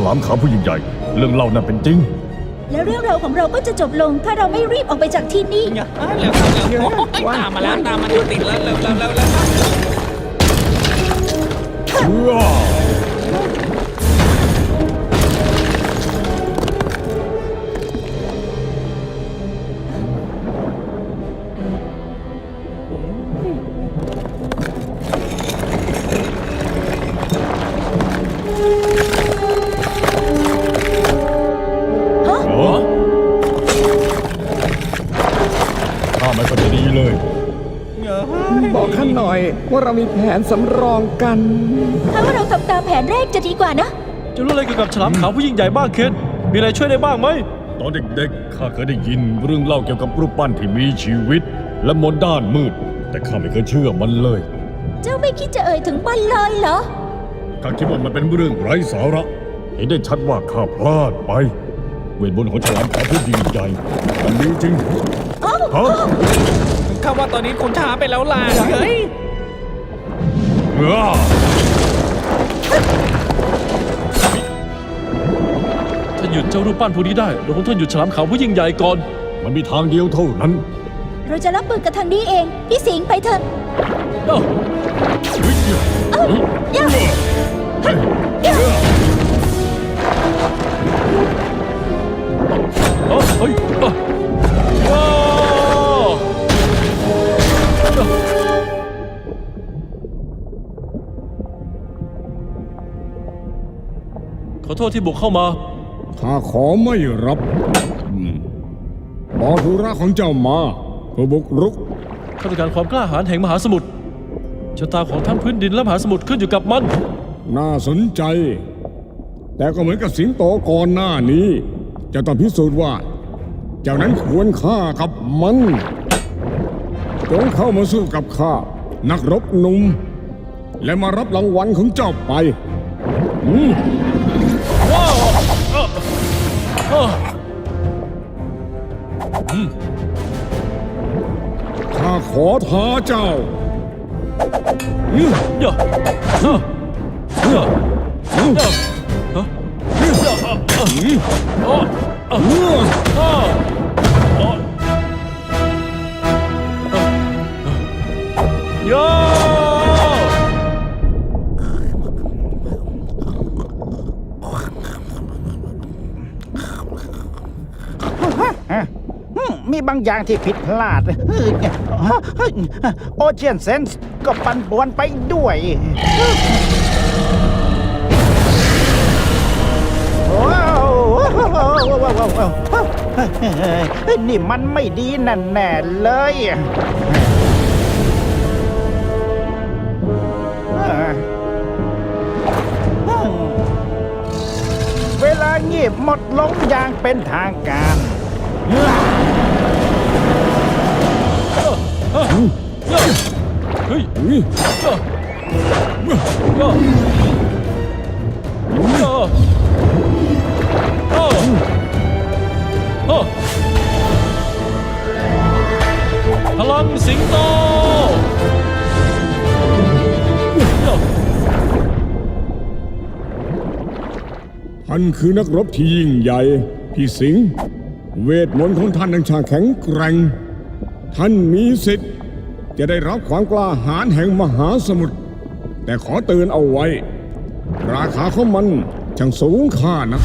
ลามขาวผู้ยิ่งใหญ่เรื่องเล่านั้นเป็นจริงแล้วเรื่องราวของเราก็จะจบลงถ้าเราไม่รีบออกไปจากที่นี่เร็วตามมาแล้วตามมาติดแล้วเร็วข้าไม่ค่อยจะดีเลยบอกข้าหน่อยว่าเรามีแผนสำรองกันถ้าว่าเราทำตามแผนแรกจะดีกว่านะจะรู้อะไรเกี่ยวกับฉลามขาวผู้ยิ่งใหญ่บ้างเคนมีอะไรช่วยได้บ้างไหมตอนเด็กๆข้าเคยได้ยินเรื่องเล่าเกี่ยวกับรูปปั้นที่มีชีวิตและมนต์ด้านมืดแต่ข้าไม่เคยเชื่อมันเลยเจ้าไม่คิดจะเอ่ยถึงมันเลยเหรอข้าคิดว่ามันเป็นเรื่องไร้สาระเห็นได้ชัดว่าข้าพลาดไปเวทมนต์ของฉลามขาวผู้ยิ่งใหญ่มันมีจริงฮะข้าว่าตอนนี้คุณช้าไปแล้วล่ะเฮ้ยถ้าหยุดเจ้ารูปปั้นพวกนี้ได้เราคงต้องหยุดฉลามขาวผู้ยิ่งใหญ่ก่อนมันมีทางเดียวเท่านั้นเราจะรับมือกับทางนี้เองพี่สิงห์ไปเถอะขอโทษที่บุกเข้ามาข้าขอไม่รับบอกธุระของเจ้ามาเพื่อบุกรุกข้าต้องการความกล้าหาญแห่งมหาสมุทรชะตาของทั้งพื้นดินและมหาสมุทรขึ้นอยู่กับมันน่าสนใจแต่ก็เหมือนกับสิงโตก่อนหน้านี้จะต้องพิสูจน์ว่าเจ้านั้นควรฆ่ากับมันจงเข้ามาสู้กับข้านักรบหนุ่มและมารับรางวัลของเจ้าไปข้าขอท้าเจ้ามีบางอย่างที่ผิดพลาดโอเชียนเซนส์ก็ปั่นป่วนไปด้วยว้าวนี่มันไม่ดีแน่ๆเลยเวลาเงียบหมดลงอย่างเป็นทางการเฮ้ยพลังสิงโตท่านคือนักรบที่ยิ่งใหญ่พี่สิงห์เวทมนต์ของท่านนังชาแข็งแกร่งท่านมีสิทธิ์จะได้รับความกล้าหาญแห่งมหาสมุทรแต่ขอเตือนเอาไว้ราคาของมันช่างสูงค่านัก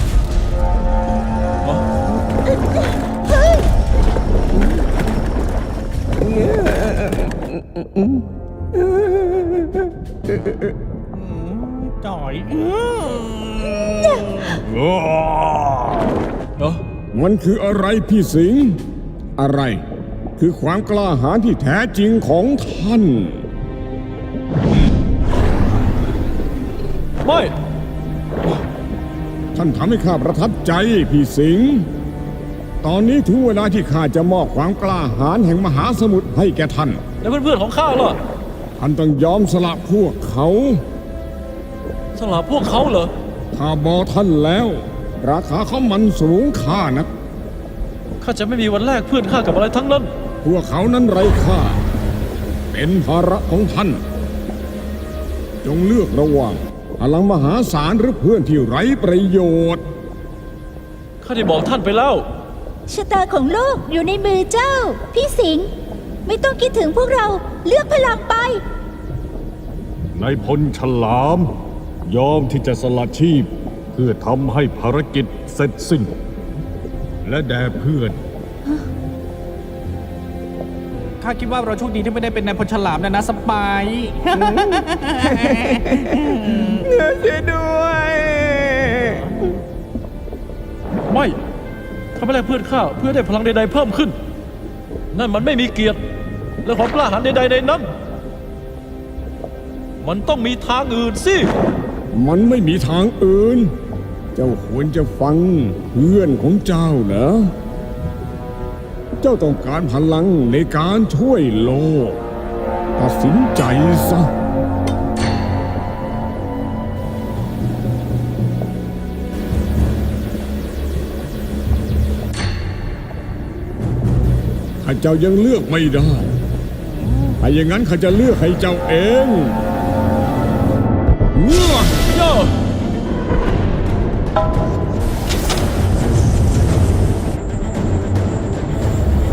จ่อยมันคืออะไรพี่สิงห์อะไรคือความกล้าหาญที่แท้จริงของท่านไม่ ท่านทำให้ข้าประทับใจพี่สิงห์ตอนนี้ถึงเวลาที่ข้าจะมอบความกล้าหาญแห่งมหาสมุทรให้แก่ท่านแล้วเพื่อนๆของข้าล่ะท่านต้องยอมสละพวกเขาสละพวกเขาเหรอข้าบอกท่านแล้วราคาของมันสูงค่านักข้าจะไม่มีวันแลกเพื่อนข้ากับอะไรทั้งนั้นพวกเขานั้นไร้ค่าเป็นภาระของท่านจงเลือกระหว่าง พลังมหาศาลหรือเพื่อนที่ไร้ประโยชน์ ข้าได้บอกท่านไปแล้ว ชะตาของโลกอยู่ในมือเจ้า พี่สิงห์ไม่ต้องคิดถึงพวกเราเลือกพลังไป นายพลฉลาม ยอมที่จะสละชีพ เพื่อทำให้ภารกิจเสร็จสิ้น และแด่เพื่อน ข้าคิดว่าเราโชคดีที่ไม่ได้เป็นนายพลฉลามนะสปาย ช่วยด้วย ไม่ทำไม่ได้เพื่อนข้าเพื่อได้พลังใดๆเพิ่มขึ้น นั่นมันไม่มีเกียรติ และความกล้าหาญใดๆในนั้น มันต้องมีทางอื่นสิ มันไม่มีทางอื่น เจ้าควรจะฟังเพื่อนของเจ้านะ เจ้าต้องการพลังในการช่วยโลก ตัดสินใจซะ ถ้าเจ้ายังเลือกไม่ได้ ถ้าอย่างนั้นข้าจะเลือกให้เจ้าเองเลือก ย่า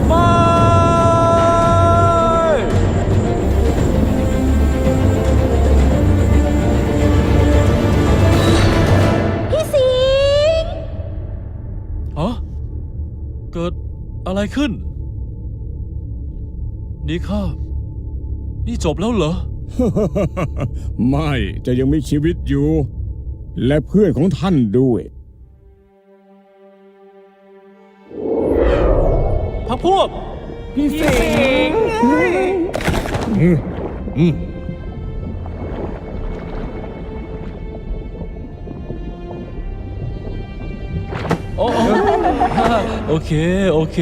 ไม่ พี่สิงห์ ฮะเกิดอะไรขึ้น นี่ข้า นี่จบแล้วเหรอ ไม่จะยังมีชีวิตอยู่ และเพื่อนของท่านด้วย พักพวก พี่สิงห์ โอ้โอ้ โอเค โอเค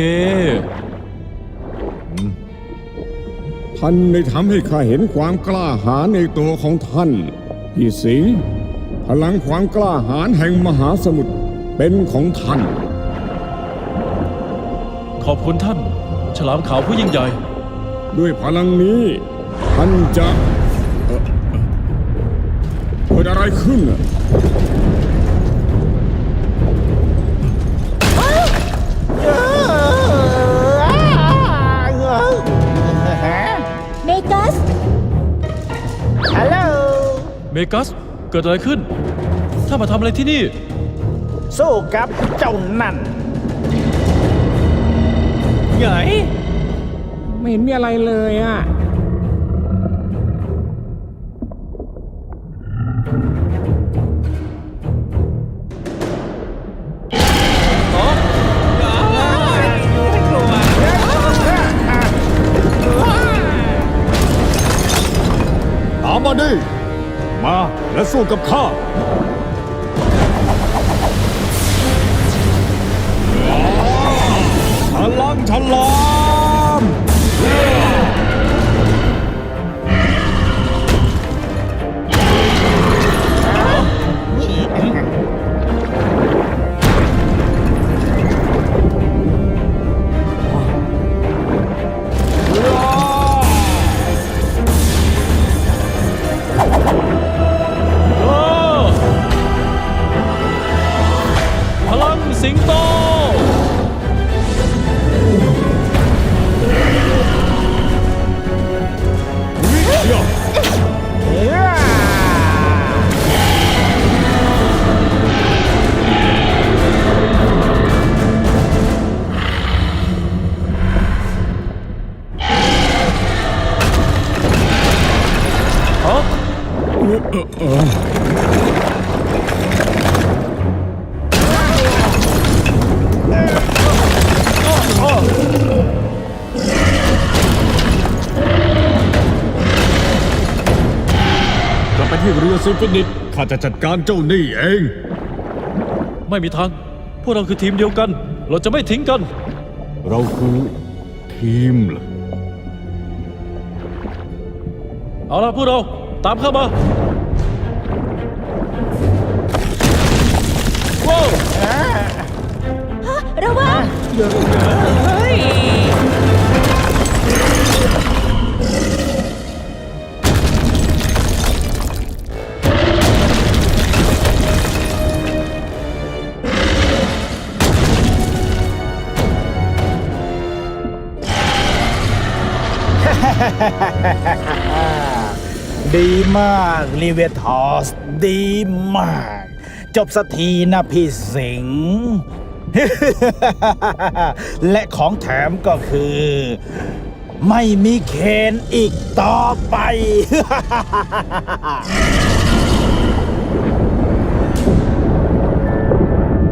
ท่านได้ทำให้ข้าเห็นความกล้าหาญในตัวของท่าน พี่สิงห์พลังความกล้าหาญแห่งมหาสมุทรเป็นของท่าน ขอบคุณท่าน ฉลามขาวผู้ยิ่งใหญ่ ด้วยพลังนี้ ท่านจะเกิดอะไรขึ้นน่ะ เมกัส ฮัลโหล เมกัส เกิดอะไรขึ้น ถ้านมาทำอะไรที่นี่ สู้กับเจ้านั่น ใหญ่ ไม่เห็นมีอะไรเลยอ่ะ ตามมาดิ มาและสู้กับข้า พลังฉลาม โอ้พลังสิงโต ฮะ กลับไปที่เรือซิมฟินิตข้าจะจัดการเจ้านี่เอง ไม่มีทาง พวกเราคือทีมเดียวกัน เราจะไม่ทิ้งกัน เราคือทีมเหรอ เอาล่ะพวกเรา ตามเข้ามาว้าว ระวัง พ ดีมากลีเวทอสดีมาก จบสักทีนะพี่สิงห์ และของแถมก็คือ ไม่มีเคนอีกต่อไป